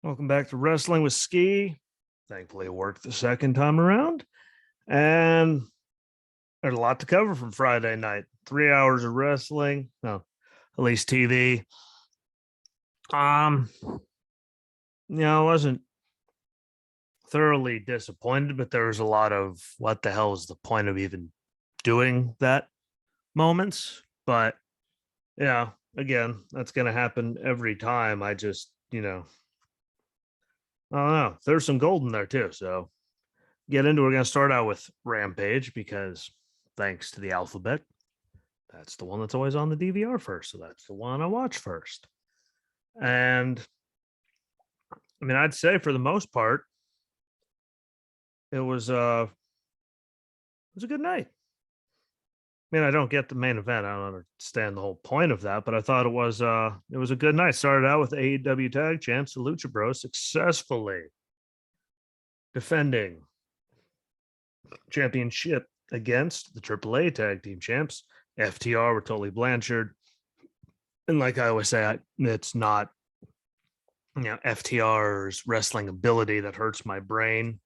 Welcome back to Wrestling with Ski. Thankfully, it worked the second time around. And there's a lot to cover from Friday night. 3 hours of wrestling. No, at least TV. I wasn't thoroughly disappointed, but there was a lot of what the hell is the point of even doing that moments. But yeah, again, that's gonna happen every time. I don't know. There's some gold in there too. So get into it. We're going to start out with Rampage because thanks to the alphabet, that's the one that's always on the DVR first. So that's the one I watch first. And I mean, I'd say for the most part, it was a good night. I mean, I don't get the main event. I don't understand the whole point of that, but I thought it was a good night. Started out with AEW tag champs, the Lucha Bros, successfully defending championship against the AAA tag team champs. FTR were totally Blanchard. And like I always say, it's not, FTR's wrestling ability that hurts my brain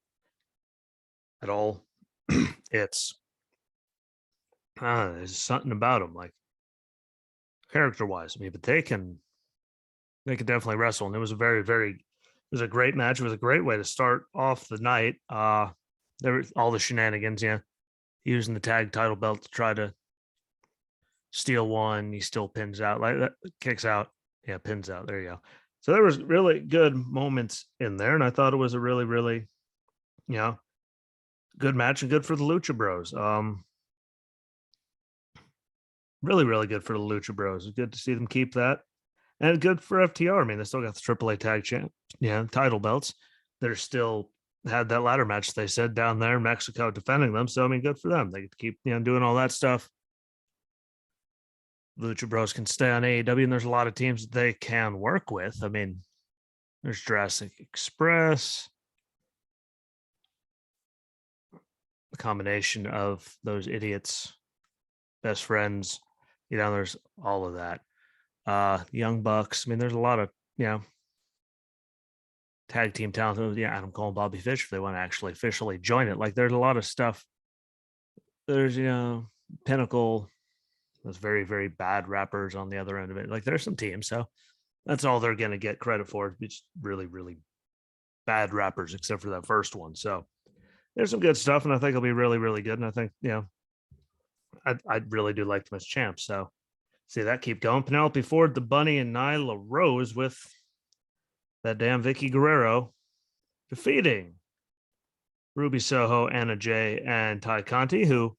at all. There's something about them, like character wise. I mean, but they can definitely wrestle. And it was it was a great match. It was a great way to start off the night. There were all the shenanigans, using the tag title belt to try to steal one. He still pins out, like that, kicks out. Yeah, pins out. There you go. So there was really good moments in there, and I thought it was a really, really, good match and good for the Lucha Bros. Really, really good for the Lucha Bros. It's good to see them keep that, and good for FTR. I mean, they still got the AAA tag champ, title belts. They're still had that ladder match, they said, down there in Mexico defending them. So I mean, good for them. They get to keep doing all that stuff. Lucha Bros can stay on AEW, and there's a lot of teams that they can work with. I mean, there's Jurassic Express, the combination of those idiots, best friends. There's all of that. Young Bucks. I mean, there's a lot of tag team talent. Yeah, Adam Cole and Bobby Fish, if they want to actually officially join it. Like, there's a lot of stuff. There's Pinnacle. Those very, very bad rappers on the other end of it. Like, there's some teams, so that's all they're going to get credit for. It's really, really bad rappers, except for that first one. So there's some good stuff, and I think it'll be really, really good. And I think, I really do like them as champs. So see that keep going. Penelope Ford, the Bunny, and Nyla Rose with that damn Vicky Guerrero defeating Ruby Soho, Anna Jay, and Ty Conti, who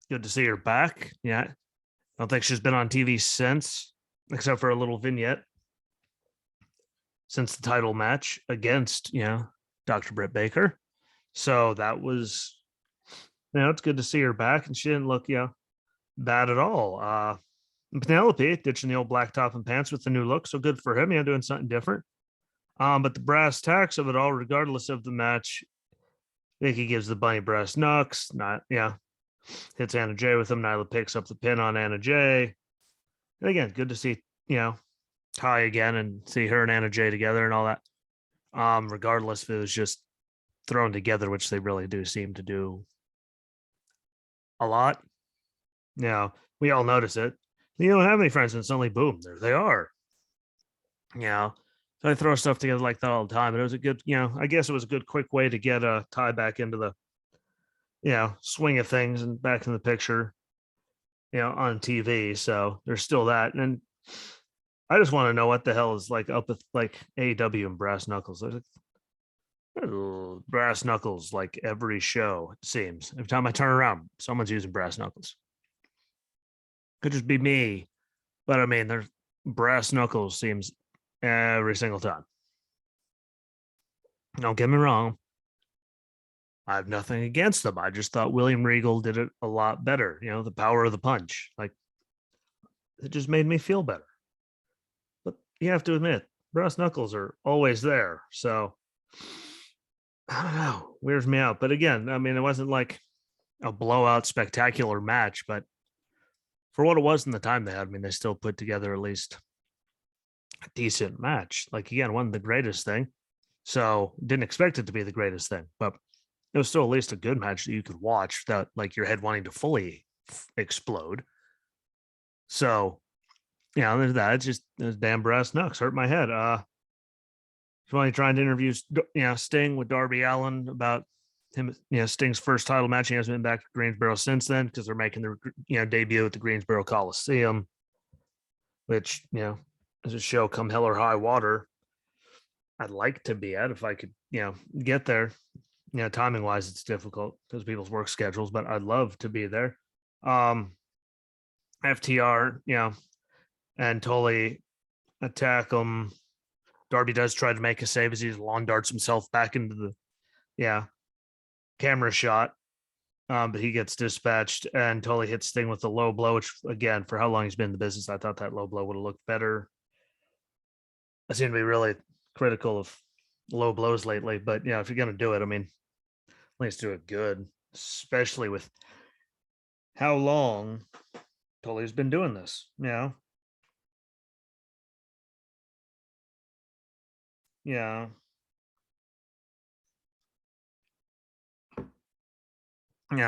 good to see her back. Yeah. I don't think she's been on TV since, except for a little vignette since the title match against, Dr. Britt Baker. So that was, it's good to see her back, and she didn't look, bad at all. Penelope ditching the old black top and pants with the new look. So good for him. Doing something different. But the brass tacks of it all, regardless of the match, Vicky gives the Bunny brass knucks. Hits Anna Jay with them. Nyla picks up the pin on Anna Jay. And again, good to see, Ty again and see her and Anna Jay together and all that. Regardless if it was just thrown together, which they really do seem to do a lot. We all notice it. You don't have any friends, and suddenly, boom, there they are. So I throw stuff together like that all the time. And it was a good, I guess it was a good, quick way to get a Ty back into the, swing of things and back in the picture, on TV. So there's still that. And I just want to know what the hell is like up with like AEW and brass knuckles. There's brass knuckles like every show, it seems. Every time I turn around, someone's using brass knuckles. Could just be me, but I mean, there's brass knuckles seems every single time. Don't get me wrong. I have nothing against them. I just thought William Regal did it a lot better. The power of the punch. Like, it just made me feel better. But you have to admit, brass knuckles are always there. So I don't know, weirds me out. But again, I mean, it wasn't like a blowout spectacular match, but for what it was in the time they had, I mean, they still put together at least a decent match. Like, again, wasn't the greatest thing. So didn't expect it to be the greatest thing, but it was still at least a good match that you could watch without like your head wanting to fully explode. So, there's that. It's just those damn brass knucks hurt my head. Finally trying to interview, Sting with Darby Allin about him, Sting's first title match. He hasn't been back to Greensboro since then because they're making their, debut at the Greensboro Coliseum, which, is a show come hell or high water. I'd like to be at if I could, get there. Timing wise, it's difficult because people's work schedules, but I'd love to be there. FTR, and Tully attack him. Darby does try to make a save as he lawn darts himself back into the camera shot. But he gets dispatched and Tully hits Sting with a low blow, which again, for how long he's been in the business, I thought that low blow would have looked better. I seem to be really critical of low blows lately, but if you're gonna do it, I mean, at least do it good, especially with how long Tully's been doing this, Yeah. Yeah,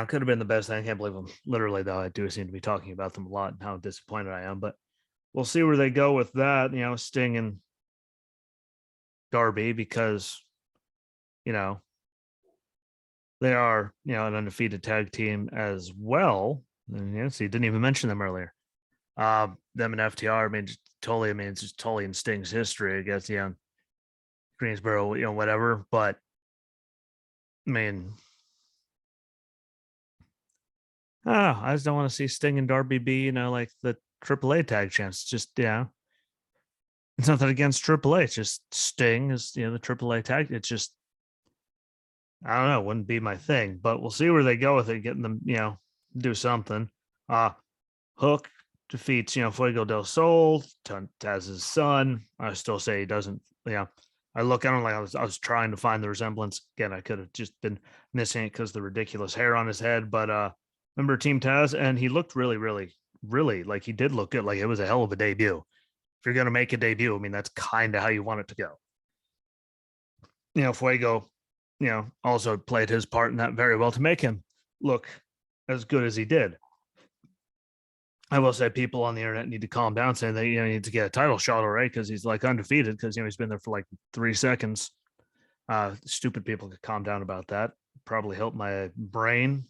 it could have been the best thing. I can't believe them. Literally, though, I do seem to be talking about them a lot and how disappointed I am. But we'll see where they go with that. Sting and Darby, because they are an undefeated tag team as well. And so you didn't even mention them earlier. Them and FTR. I mean, it's just Tully and Sting's history. I guess Greensboro, whatever. But I mean, I just don't want to see Sting and Darby be, like the AAA tag champs. Just, it's nothing against AAA. It's just Sting is, the AAA tag. It's just, I don't know, it wouldn't be my thing, but we'll see where they go with it, getting them, do something. Hook defeats, Fuego del Sol, Taz's son. I still say he doesn't, I look at him like I was trying to find the resemblance. Again, I could have just been missing it because the ridiculous hair on his head, but remember Team Taz, and he looked really, really, really like he did look good. Like it was a hell of a debut. If you're going to make a debut, I mean, that's kind of how you want it to go. Fuego, also played his part in that very well to make him look as good as he did. I will say people on the internet need to calm down saying that, need to get a title shot, all right, because he's like undefeated because, he's been there for like 3 seconds. Stupid people could calm down about that. Probably help my brain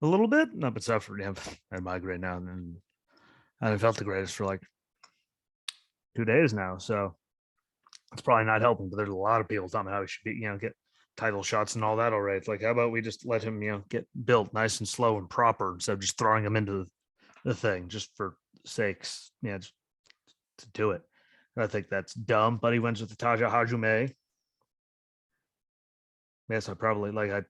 a little bit. No, but suffering. I had migraine now, and I haven't felt the greatest for like 2 days now. So it's probably not helping. But there's a lot of people telling me how he should be, get title shots and all that already. It's like, how about we just let him, get built nice and slow and proper instead of just throwing him into the thing just for sakes, just to do it. I think that's dumb. But he wins with the Taja Hajume. Yes, I probably I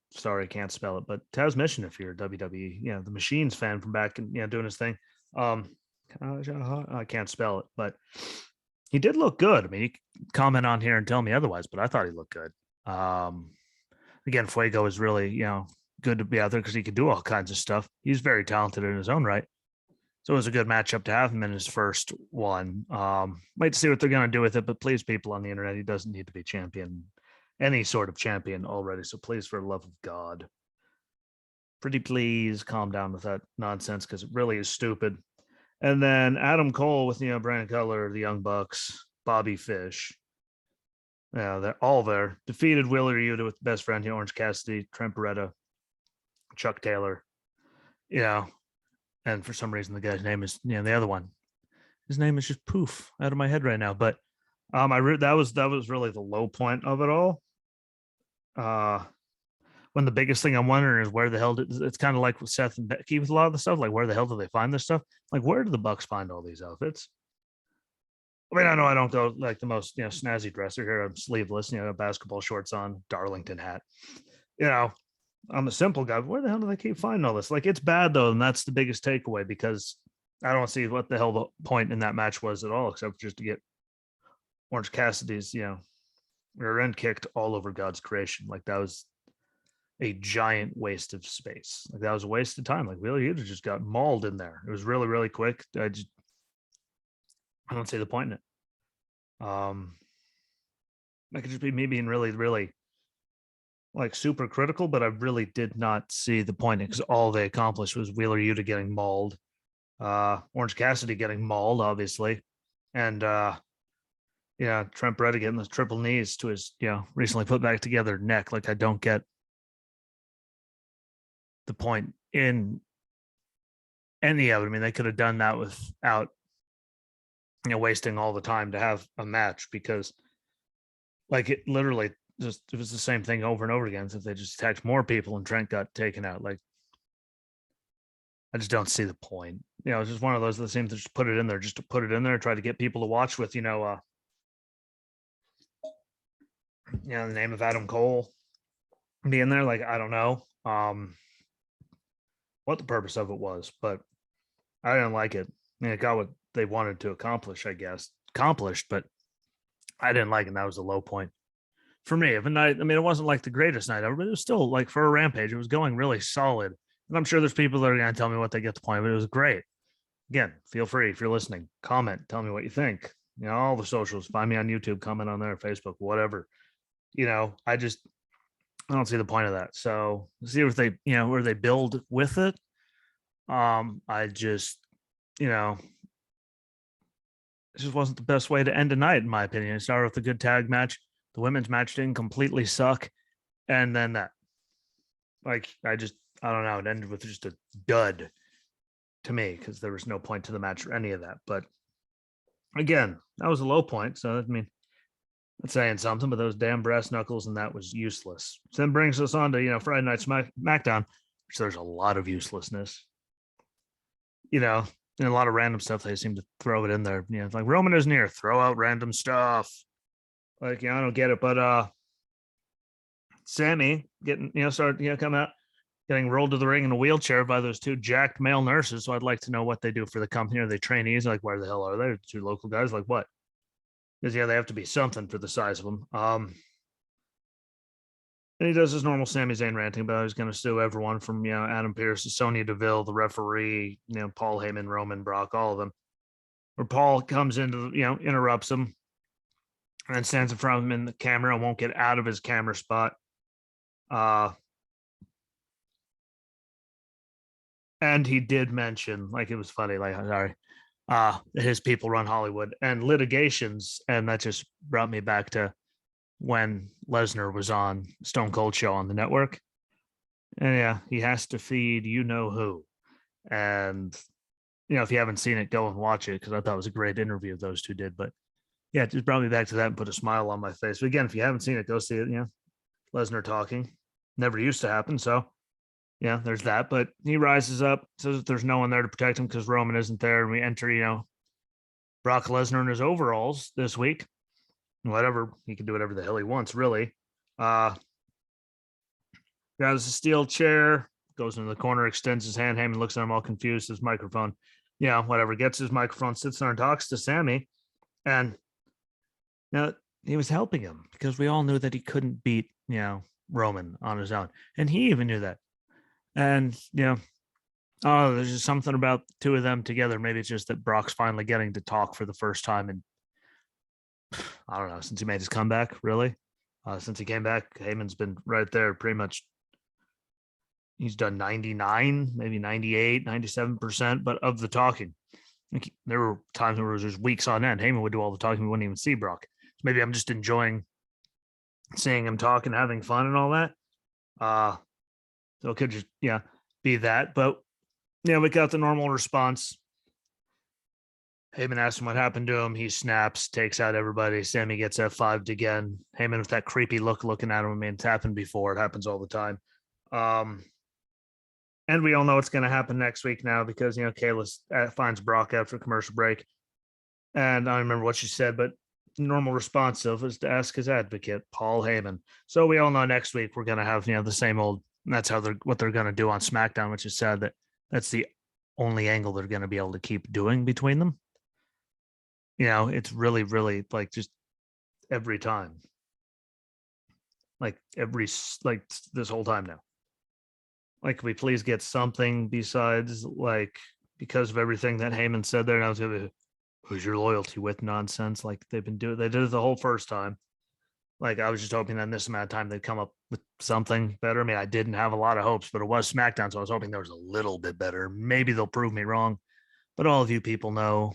can't spell it, but Taz Mission if you're a WWE, the Machines fan from back and doing his thing. I can't spell it, but he did look good. I mean, you can comment on here and tell me otherwise, but I thought he looked good. Again, Fuego is really, good to be out there because he could do all kinds of stuff. He's very talented in his own right. So it was a good matchup to have him in his first one. Wait to see what they're going to do with it, but please, people on the internet, he doesn't need to be champion, any sort of champion already. So please, for the love of God, pretty please calm down with that nonsense because it really is stupid. And then Adam Cole with, Brandon Cutler, the Young Bucks, Bobby Fish. They're all there. Defeated Wheeler Yuta with best friend, Orange Cassidy, Trent Beretta, Chuck Taylor. And for some reason the guy's name is, the other one. His name is just poof out of my head right now. But that was really the low point of it all. When the biggest thing I'm wondering is where the hell it's kind of like with Seth and Becky with a lot of the stuff. Like, where the hell do they find this stuff? Like, where do the Bucks find all these outfits? I mean, I know I don't go like the most snazzy dresser here. I'm sleeveless, basketball shorts on, Darlington hat. I'm a simple guy. Where the hell do they keep finding all this? Like, it's bad though, and that's the biggest takeaway because I don't see what the hell the point in that match was at all, except just to get Orange Cassidy's, rear end kicked all over God's creation. Like, that was a giant waste of space. Like, that was a waste of time. Like, Wheeler Yuta just got mauled in there. It was really, really quick. I don't see the point in it. That could just be me being really, really like super critical, but I really did not see the point because all they accomplished was Wheeler Yuta getting mauled, Orange Cassidy getting mauled, obviously, and yeah, Trent Beretta getting those triple knees to his recently put back together neck. Like I don't get the point in any of it. I mean, they could have done that without wasting all the time to have a match because like it literally just it was the same thing over and over again. So if they just attacked more people and Trent got taken out, like I just don't see the point. It's just one of those that seem to just put it in there just to put it in there, try to get people to watch with, the name of Adam Cole being there. Like, I don't know what the purpose of it was, but I didn't like it. I mean, it got what they wanted to accomplish, I guess. Accomplished, but I didn't like it. And that was the low point for me of a night. I mean, it wasn't like the greatest night ever, but it was still like for a Rampage, it was going really solid. And I'm sure there's people that are going to tell me what they get the point, but it was great. Again, feel free if you're listening, comment, tell me what you think. All the socials, find me on YouTube, comment on there, Facebook, whatever. I don't see the point of that. So see if they, where they build with it. I just, it just wasn't the best way to end a night, in my opinion. It started with a good tag match. The women's match didn't completely suck. And then that, like, I don't know. It ended with just a dud to me because there was no point to the match or any of that. But again, that was a low point. So, I mean, that's saying something, but those damn brass knuckles and that was useless. So then brings us on to, Friday Night Smackdown, which there's a lot of uselessness, and a lot of random stuff. They seem to throw it in there. It's like Roman isn't here, throw out random stuff. Like, I don't get it. But Sammy getting, started, come out, getting rolled to the ring in a wheelchair by those two jacked male nurses. So I'd like to know what they do for the company. Are they trainees? Like, where the hell are they? Two local guys? Like, what? Because they have to be something for the size of them. And he does his normal Sami Zayn ranting about he's going to sue everyone from Adam Pearce to Sonya Deville, the referee, Paul Heyman, Roman, Brock, all of them. Where Paul comes into interrupts him and stands in front of him in the camera and won't get out of his camera spot. And he did mention, like, it was funny, like, sorry, his people run Hollywood and litigations, and that just brought me back to when Lesnar was on Stone Cold show on the network. And yeah, he has to feed who. And if you haven't seen it, go and watch it because I thought it was a great interview those two did. But yeah, it just brought me back to that and put a smile on my face. But again, if you haven't seen it, go see it. Lesnar talking. Never used to happen. So yeah, there's that. But he rises up, says that there's no one there to protect him because Roman isn't there. And we enter, Brock Lesnar in his overalls this week. Whatever, he can do whatever the hell he wants, really. Grabs a steel chair, goes into the corner, extends his hand. Heyman looks at him all confused. His microphone, whatever. Gets his microphone, sits there and talks to Sammy. And now he was helping him because we all knew that he couldn't beat, Roman on his own. And he even knew that. And, there's just something about the two of them together. Maybe it's just that Brock's finally getting to talk for the first time. And I don't know, since he made his comeback, really. Since he came back, Heyman's been right there pretty much. He's done 99, maybe 98, 97%, but of the talking. There were times where it was just weeks on end. Heyman would do all the talking. We wouldn't even see Brock. So maybe I'm just enjoying seeing him talk and having fun and all that. So it could just, be that. But, we got the normal response. Heyman asks him what happened to him. He snaps, takes out everybody. Sammy gets F5'd again. Heyman with that creepy look looking at him. I mean, it's happened before. It happens all the time. And we all know what's going to happen next week now because, Kayla finds Brock after commercial break. And I don't remember what she said, but normal response of is to ask his advocate, Paul Heyman. So we all know next week we're going to have, the same old, that's what they're going to do on SmackDown, which is sad that that's the only angle they're going to be able to keep doing between them. It's really, really like just every time. Like this whole time now. Like, can we please get something besides like because of everything that Heyman said there? And I was going to who's your loyalty with nonsense like they've been doing. They did it the whole first time. Like I was just hoping that in this amount of time they'd come up with something better. I mean, I didn't have a lot of hopes, but it was SmackDown, so I was hoping there was a little bit better. Maybe they'll prove me wrong, but all of you people know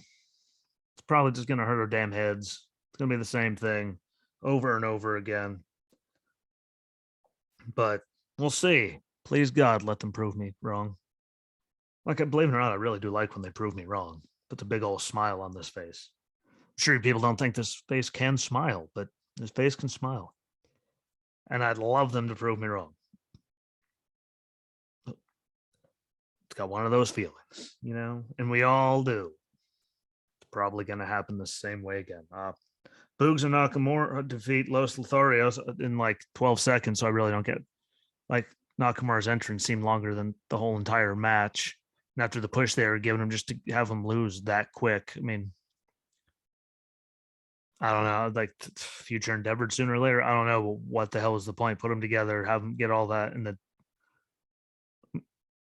it's probably just going to hurt our damn heads. It's going to be the same thing over and over again. But we'll see. Please God, let them prove me wrong. Like, believe it or not, I really do like when they prove me wrong. Puts a big old smile on this face. I'm sure people don't think this face can smile, but this face can smile. And I'd love them to prove me wrong. It's got one of those feelings, and we all do. It's probably going to happen the same way again. Boogs and Nakamura defeat Los Lotharios in like 12 seconds, so I really don't get like Nakamura's entrance seemed longer than the whole entire match. And after the push they were giving him just to have him lose that quick, I mean, I don't know, like future endeavored sooner or later. I don't know what the hell was the point. Put them together, have them get all that, and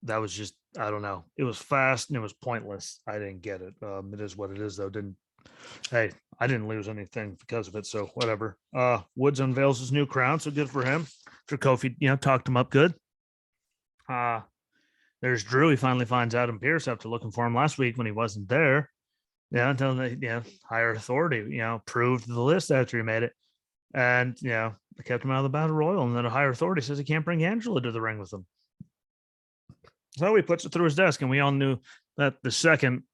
that was just, I don't know. It was fast and it was pointless. I didn't get it. It is what it is, though. Hey, I didn't lose anything because of it, so whatever. Woods unveils his new crown, so good for him. After Kofi, talked him up good. There's Drew. He finally finds Adam Pearce after looking for him last week when he wasn't there. Yeah, until they, higher authority, proved the list after he made it. And, they kept him out of the battle royal. And then a higher authority says he can't bring Angela to the ring with him. So he puts it through his desk. And we all knew that the second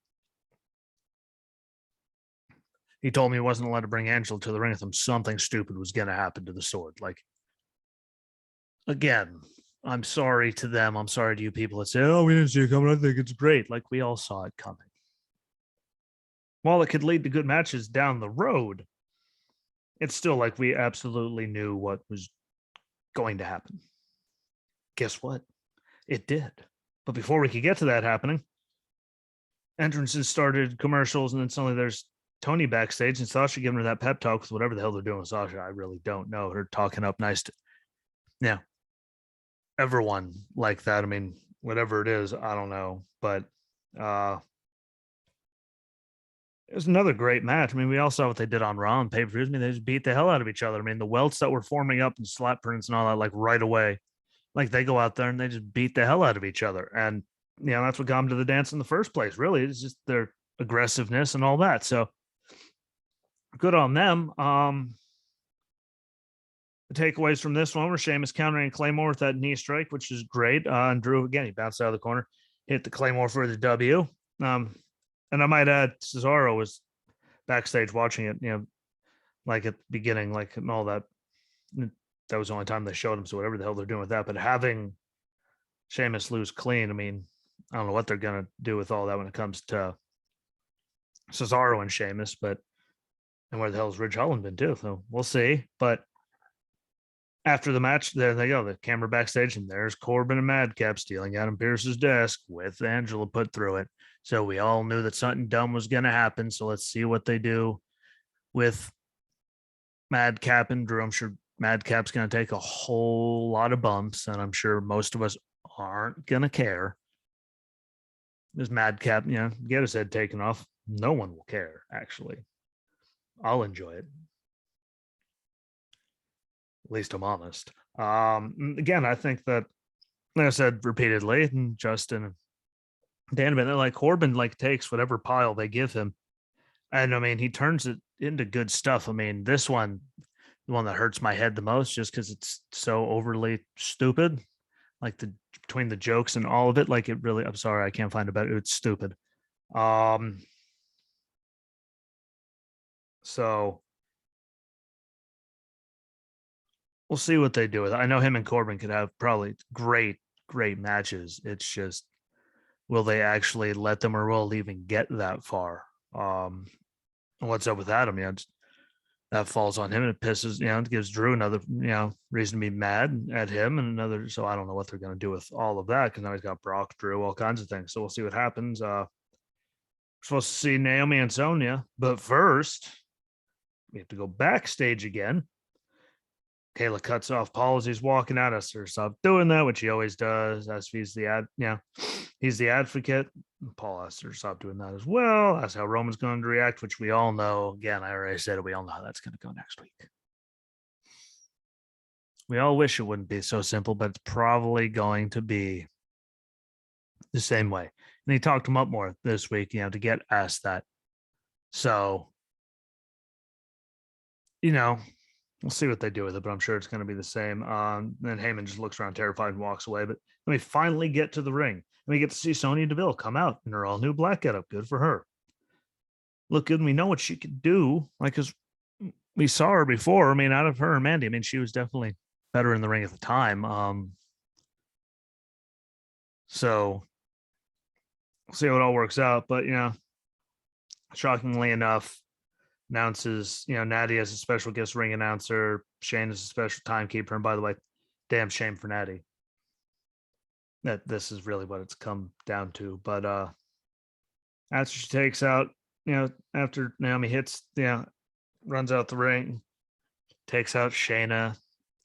he told me he wasn't allowed to bring Angela to the ring with him, something stupid was going to happen to the sword. Like, again, I'm sorry to them. I'm sorry to you people that say, oh, we didn't see it coming. I think it's great. Like, we all saw it coming. While it could lead to good matches down the road, it's still like we absolutely knew what was going to happen. Guess what? It did. But before we could get to that happening, entrances started, commercials, and then suddenly there's Tony backstage and Sasha giving her that pep talk with whatever the hell they're doing with Sasha. I really don't know. Her talking up nice to everyone like that. I mean, whatever it is, I don't know. But it was another great match. I mean, we all saw what they did on Raw and pay-per-views. I mean, they just beat the hell out of each other. I mean, the welts that were forming up and slap prints and all that, like right away. Like they go out there and they just beat the hell out of each other. And, that's what got them to the dance in the first place, really. It's just their aggressiveness and all that. So good on them. The takeaways from this one were Sheamus countering Claymore with that knee strike, which is great. And Drew, again, he bounced out of the corner, hit the Claymore for the W. And I might add, Cesaro was backstage watching it, like at the beginning, like and all that. That was the only time they showed him. So whatever the hell they're doing with that. But having Sheamus lose clean, I mean, I don't know what they're going to do with all that when it comes to Cesaro and Sheamus, and where the hell has Ridge Holland been too? So we'll see. But after the match, there they go. The camera backstage, and there's Corbin and Madcap stealing Adam Pearce's desk with Angela put through it. So we all knew that something dumb was going to happen. So let's see what they do with Madcap and Drew. I'm sure Madcap's going to take a whole lot of bumps, and I'm sure most of us aren't going to care. This Madcap, get his head taken off. No one will care, actually. I'll enjoy it. At least I'm honest. Again, I think that, like I said repeatedly, and Justin and Dan, but like Corbin, like takes whatever pile they give him, and I mean he turns it into good stuff. I mean this one, the one that hurts my head the most, just because it's so overly stupid. Like between the jokes and all of it, like it really. I'm sorry, I can't find a better. It's stupid. So we'll see what they do with it. I know him and Corbin could have probably great matches. It's just, will they actually let them, or will it even get that far? What's up with Adam? That falls on him, and it pisses, it gives Drew another, reason to be mad at him, and another. So I don't know what they're going to do with all of that, because now he's got Brock, Drew, all kinds of things. So we'll see what happens. We're supposed to see Naomi and Sonya, but first we have to go backstage again. Kayla cuts off Paul as he's walking out. Asks her to stop doing that, which he always does. As he's he's the advocate. Paul asks her to stop doing that as well. That's how Roman's going to react, which we all know. Again, I already said it. We all know how that's going to go next week. We all wish it wouldn't be so simple, but it's probably going to be the same way. And he talked him up more this week, to get asked that. So, you know, we'll see what they do with it, but I'm sure it's going to be the same. Then Heyman just looks around terrified and walks away. But let me finally get to the ring. We get to see Sonya Deville come out in her all new black getup. Good for her. Look good. And we know what she could do. Like, because we saw her before. I mean, out of her and Mandy, I mean, she was definitely better in the ring at the time. So we'll see how it all works out. But, shockingly enough, announces, Natty as a special guest ring announcer, Shane is a special timekeeper. And by the way, damn shame for Natty that this is really what it's come down to. But after she takes out, after Naomi hits, runs out the ring, takes out Shayna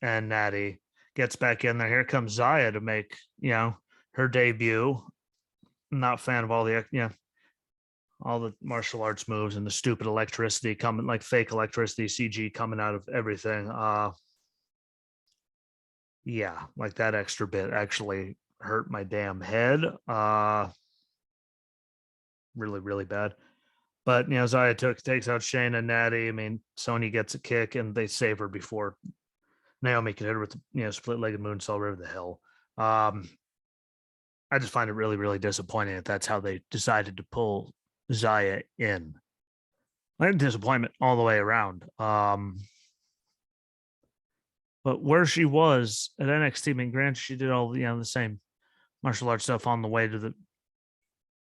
and Natty, gets back in there. Here comes Zaya to make, her debut. Not a fan of all the, all the martial arts moves and the stupid electricity coming, like fake electricity CG coming out of everything. Yeah, like that extra bit actually hurt my damn head. Really, really bad. But Zaya takes out Shayna and Natty. I mean, Sonya gets a kick and they save her before Naomi can hit her with split-legged moonsault, whatever the hell. I just find it really, really disappointing that that's how they decided to pull Zaya in. Like disappointment all the way around. But where she was at NXT, I mean, granted, she did all the same martial arts stuff on the way to the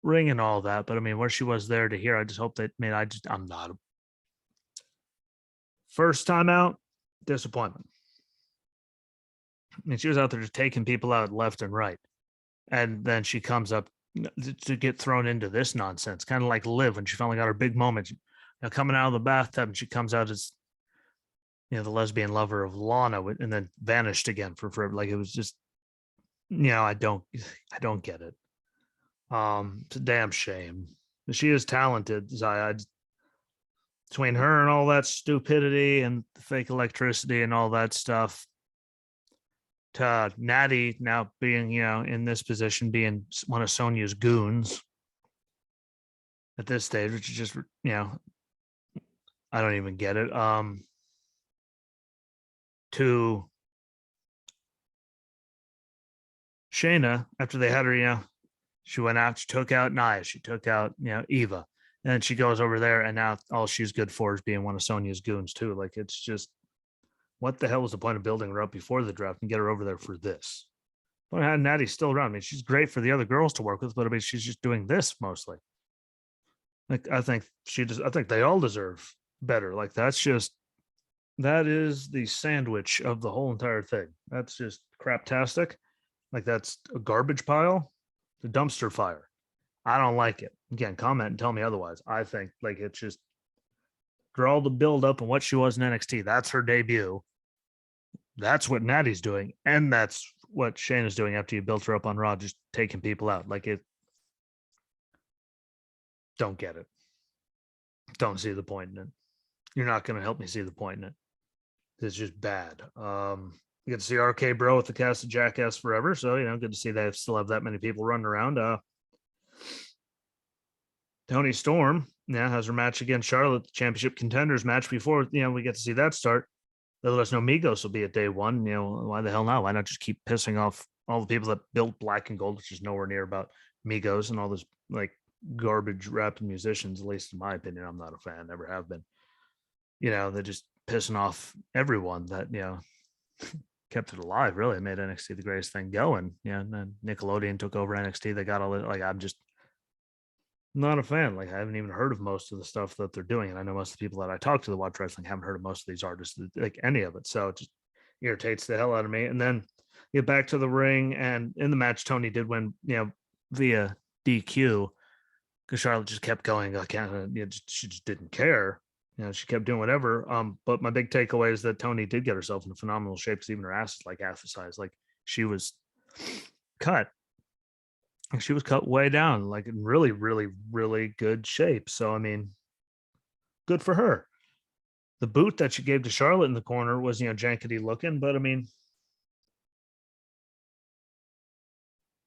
ring and all that. But I mean, where she was there to here, I just hope that. I mean, I'm not a first time out disappointment. I mean, she was out there just taking people out left and right, and then she comes up to get thrown into this nonsense, kind of like Liv when she finally got her big moment. Coming out of the bathtub, and she comes out as the lesbian lover of Lana, and then vanished again for forever. Like it was just, I don't get it. It's a damn shame. She is talented, Zaya. Between her and all that stupidity and the fake electricity and all that stuff, to Natty now being, in this position, being one of Sonya's goons at this stage, which is just, I don't even get it. To Shayna, after they had her, she went out, she took out Nia, she took out, Eva. And then she goes over there, and now all she's good for is being one of Sonya's goons, too. Like, it's just, what the hell was the point of building her up before the draft and get her over there for this? But had Natty still around. I mean, she's great for the other girls to work with, but I mean, she's just doing this mostly. Like, I think they all deserve better. Like, that is the sandwich of the whole entire thing. That's just craptastic. Like, that's a garbage pile, the dumpster fire. I don't like it. Again, comment and tell me otherwise. I think like it's just for all the build up and what she was in NXT. That's her debut. That's what Natty's doing, and that's what Shane is doing after you built her up on Raw, just taking people out. Like it. Don't get it. Don't see the point in it. You're not going to help me see the point in it. It's just bad. You get to see RK Bro with the cast of Jackass Forever. So, good to see they still have that many people running around. Toni Storm has her match against Charlotte, the championship contenders match before, we get to see that start. They let us know Migos will be at day one. Why the hell not? Why not just keep pissing off all the people that built Black and Gold, which is nowhere near about Migos and all this like garbage rapping musicians, at least in my opinion. I'm not a fan, never have been. They're just pissing off everyone that, kept it alive, really. It made NXT the greatest thing going. And then Nickelodeon took over NXT. They got all it. Like, I'm just not a fan. Like, I haven't even heard of most of the stuff that they're doing. And I know most of the people that I talk to that watch wrestling haven't heard of most of these artists, like any of it. So it just irritates the hell out of me. And then get back to the ring. And in the match, Tony did win, via DQ because Charlotte just kept going. She just didn't care. She kept doing whatever. But my big takeaway is that Tony did get herself in a phenomenal shape because even her ass is like half the size. Like she was cut. She was cut way down, like in really, really, really good shape. So, I mean, good for her. The boot that she gave to Charlotte in the corner was, jankety looking, but I mean,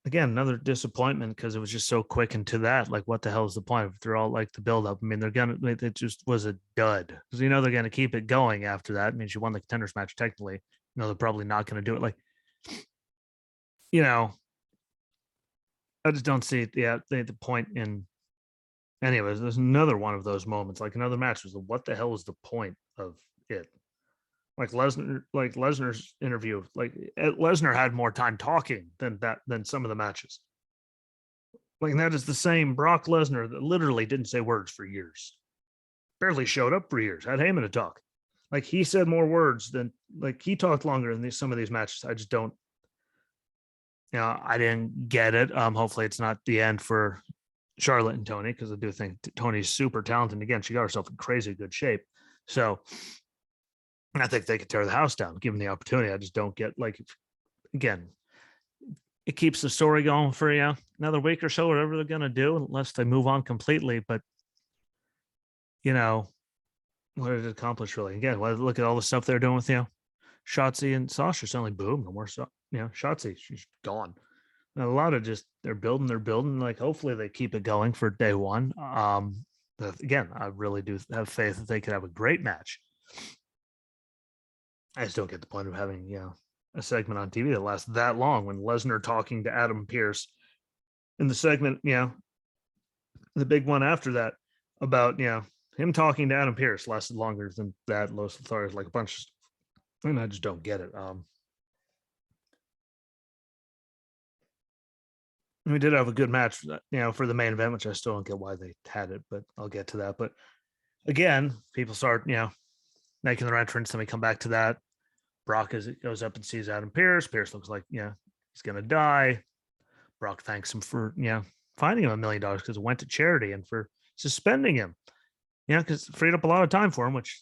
again, another disappointment because it was just so quick into that. Like, what the hell is the point if they're all like the build up? I mean, they're gonna, it just was a dud because they're gonna keep it going after that. I mean, she won the contenders match technically. They're probably not gonna do it. Like, you know, I just don't see the point in. Anyways, there's another one of those moments, like another match was what the hell is the point of it? Lesnar's interview, like Lesnar had more time talking than some of the matches. Like that is the same Brock Lesnar that literally didn't say words for years, barely showed up for years, had Heyman to talk. Like he said more words than like he talked longer than some of these matches. I just don't. I didn't get it. Hopefully it's not the end for Charlotte and Tony because I do think Tony's super talented. Again, she got herself in crazy good shape. So I think they could tear the house down given the opportunity. I just don't get again, it keeps the story going for another week or so, whatever they're gonna do, unless they move on completely. But what did it accomplish really? Again, look at all the stuff they're doing with Shotzi and Sasha. Suddenly, boom, no more. Shotzi, she's gone. And a lot of just they're building. Like hopefully they keep it going for day one. But again, I really do have faith that they could have a great match. I just don't get the point of having a segment on TV that lasts that long when Lesnar talking to Adam Pearce in the segment, the big one after that about him talking to Adam Pearce lasted longer than that. Los Lotharios, like a bunch of stuff. And I just don't get it. We did have a good match, for the main event, which I still don't get why they had it, but I'll get to that. But again, people start, making their entrance, and we come back to that. Brock goes up and sees Adam Pearce. Pearce looks like, he's gonna die. Brock thanks him for, finding him $1 million because it went to charity and for suspending him. Because it freed up a lot of time for him, which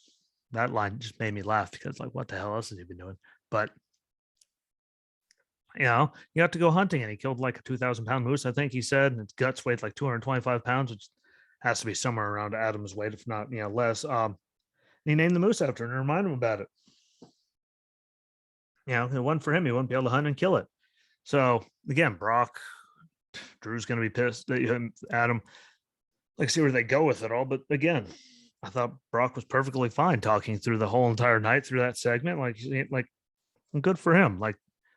that line just made me laugh because like, what the hell else has he been doing? But you have to go hunting, and he killed like a 2,000-pound moose, I think he said, and its guts weighed like 225 pounds, which has to be somewhere around Adam's weight, if not less. He named the moose after him and remind him about it. If it wasn't for him, he wouldn't be able to hunt and kill it. So again, Brock, Drew's going to be pissed that Adam. Like, see where they go with it all. But again, I thought Brock was perfectly fine talking through the whole entire night through that segment. Like good for him. Like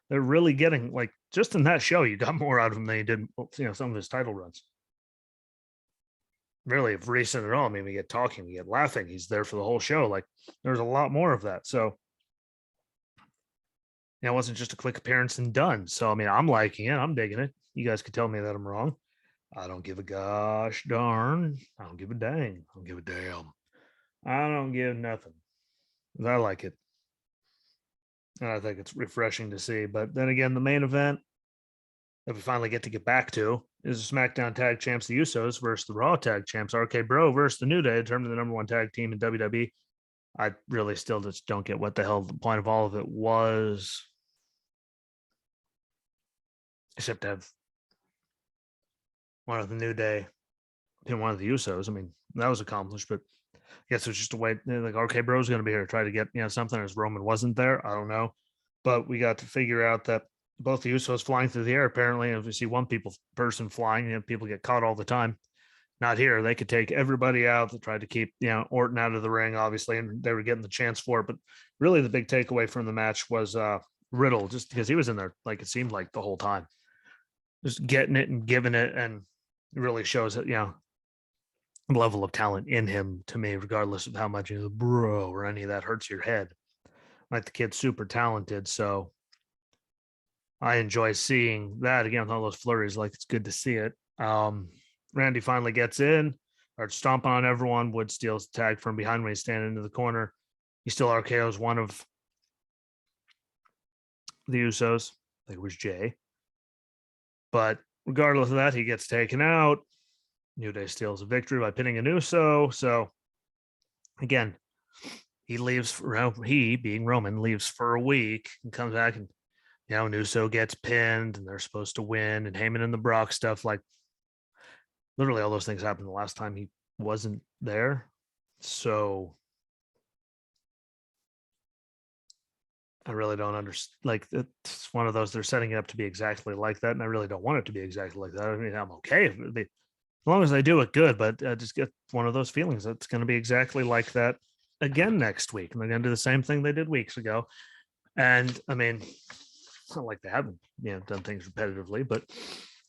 they're really getting just in that show, you got more out of him than you did, some of his title runs. Really, if recent at all. I mean, we get talking, we get laughing. He's there for the whole show. Like there's a lot more of that. So it wasn't just a quick appearance and done. So I mean, I'm liking it. I'm digging it. You guys could tell me that I'm wrong. I don't give a gosh darn. I don't give a dang. I don't give a damn. I don't give nothing. I like it. And I think it's refreshing to see. But then again, the main event that we finally get back to is the SmackDown Tag Champs, the Usos, versus the Raw Tag Champs, RK Bro versus the New Day, determined the number one tag team in WWE. I really still just don't get what the hell the point of all of it was, except to have one of the New Day and one of the Usos. I mean, that was accomplished, but I guess it was just a way. Like RK Bro's going to be here to try to get something, as Roman wasn't there. I don't know, but we got to figure out that both the Usos flying through the air. Apparently, if we see one person flying, people get caught all the time. Not here. They could take everybody out. They tried to keep Orton out of the ring, obviously, and they were getting the chance for it. But really, the big takeaway from the match was Riddle, just because he was in there, like it seemed like the whole time, just getting it and giving it, and it really shows that level of talent in him to me, regardless of how much bro or any of that hurts your head. Like the kid's super talented, so I enjoy seeing that again. All those flurries, like it's good to see it. Randy finally gets in, starts stomping on everyone. Wood steals the tag from behind when he's standing into the corner. He still RKO's one of the Usos. I think it was Jay. But regardless of that, he gets taken out. New Day steals a victory by pinning an Uso. So again, he leaves. He, being Roman, leaves for a week and comes back, and Uso gets pinned, and they're supposed to win. And Heyman and the Brock stuff, like literally all those things happened the last time he wasn't there. So I really don't understand. Like, it's one of those, they're setting it up to be exactly like that, and I really don't want it to be exactly like that. I mean, I'm okay if it be, as long as they do it good, but I just get one of those feelings that it's going to be exactly like that again next week, and they're going to do the same thing they did weeks ago. And I mean, it's not like they haven't, done things repetitively, but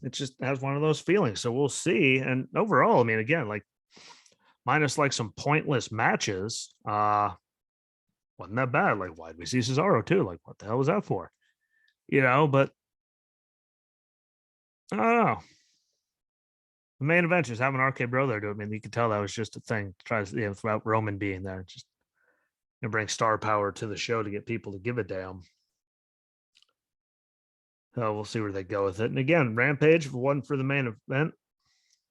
it just has one of those feelings. So we'll see. And overall, I mean, again, like minus like some pointless matches, wasn't that bad. Like, why did we see Cesaro too? Like, what the hell was that for? But I don't know. The main event just having RK Bro there do it. I mean, you could tell that was just a thing to try to, without Roman being there, just bring star power to the show to get people to give a damn. So we'll see where they go with it. And again, Rampage, one for the main event.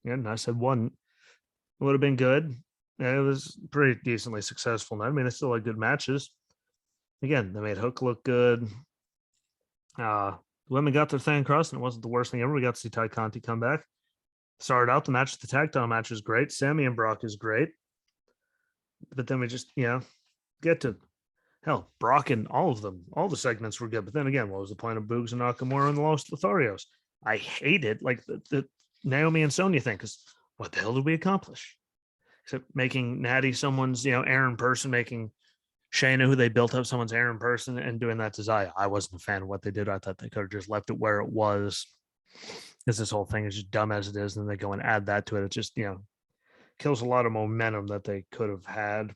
And I said one would have been good. And it was pretty decently successful. I mean, they still had good matches. Again, they made Hook look good. Women got their thing across, and it wasn't the worst thing ever. We got to see Ty Conti come back. Started out the match, the tag title match is great. Sammy and Brock is great. But then we just, get to hell, Brock and all of them, all the segments were good. But then again, what was the point of Boogs and Nakamura and the Los Lotharios? I hated like the Naomi and Sonya thing, because what the hell did we accomplish? Except making Natty someone's, errand person, making Shayna, who they built up, someone's errand person, and doing that to Zaya. I wasn't a fan of what they did. I thought they could have just left it where it was, because this whole thing is just dumb as it is. And then they go and add that to it. It just, kills a lot of momentum that they could have had.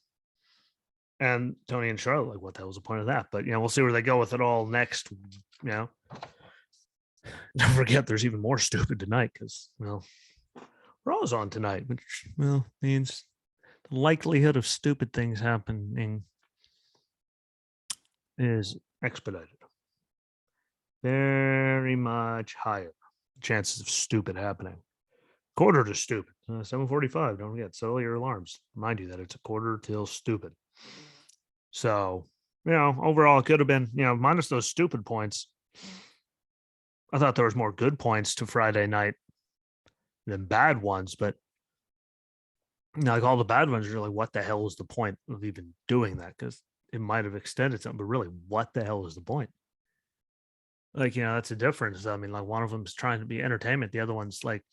And Tony and Charlotte, like, what the hell was the point of that? But, we'll see where they go with it all next. Don't forget, there's even more stupid tonight, because, Raw's on tonight, which, means the likelihood of stupid things happening is expedited. Very much higher chances of stupid happening. Quarter to stupid. 7:45. Don't forget, set all your alarms. Remind you that it's a quarter till stupid. So, overall, it could have been, minus those stupid points. I thought there was more good points to Friday night than bad ones, but like all the bad ones are like, what the hell is the point of even doing that? Because it might have extended something, but really, what the hell is the point? Like, that's a difference. I mean, like one of them's trying to be entertainment, the other one's like,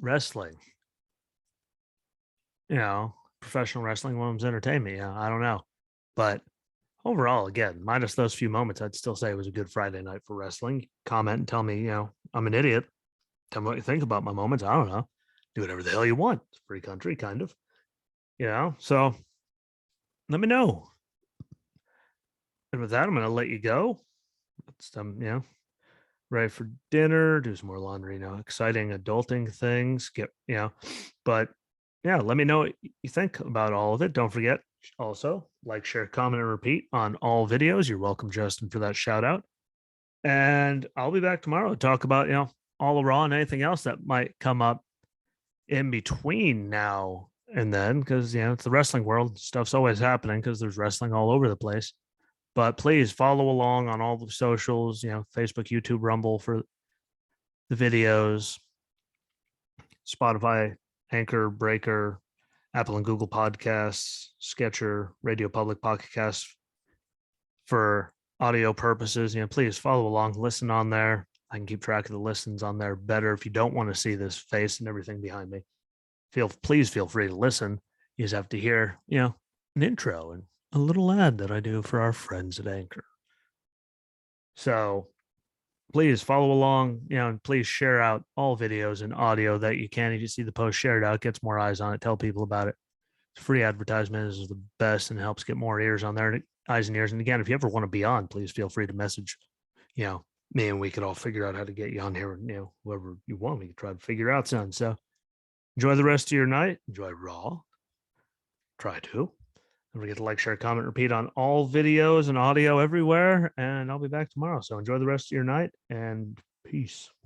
wrestling. Professional wrestling, one of them's entertainment. I don't know. But overall, again, minus those few moments, I'd still say it was a good Friday night for wrestling. Comment and tell me, I'm an idiot. Tell me what you think about my moments. I don't know. Do whatever the hell you want. It's a free country, kind of. So let me know. And with that, I'm going to let you go. It's ready for dinner, do some more laundry, exciting adulting things. But let me know what you think about all of it. Don't forget, also, like, share, comment, and repeat on all videos. You're welcome, Justin, for that shout out. And I'll be back tomorrow to talk about, all of Raw and anything else that might come up in between now and then, because, it's the wrestling world. Stuff's always happening because there's wrestling all over the place. But please follow along on all the socials, Facebook, YouTube, Rumble for the videos, Spotify, Anchor, Breaker, Apple and Google Podcasts, Sketcher, Radio Public Podcasts for audio purposes. Please follow along, listen on there. I can keep track of the listens on there better. If you don't want to see this face and everything behind me, please feel free to listen. You just have to hear, an intro and a little ad that I do for our friends at Anchor. So please follow along, and please share out all videos and audio that you can. If you see the post, share it out, gets more eyes on it, tell people about it. Free advertisement is the best and helps get more ears on there, eyes and ears. And again, if you ever want to be on, please feel free to message, me, and we could all figure out how to get you on here. And, whoever you want, we could try to figure out something. So enjoy the rest of your night. Enjoy Raw. Try to. Don't forget to like, share, comment, repeat on all videos and audio everywhere. And I'll be back tomorrow. So enjoy the rest of your night and peace.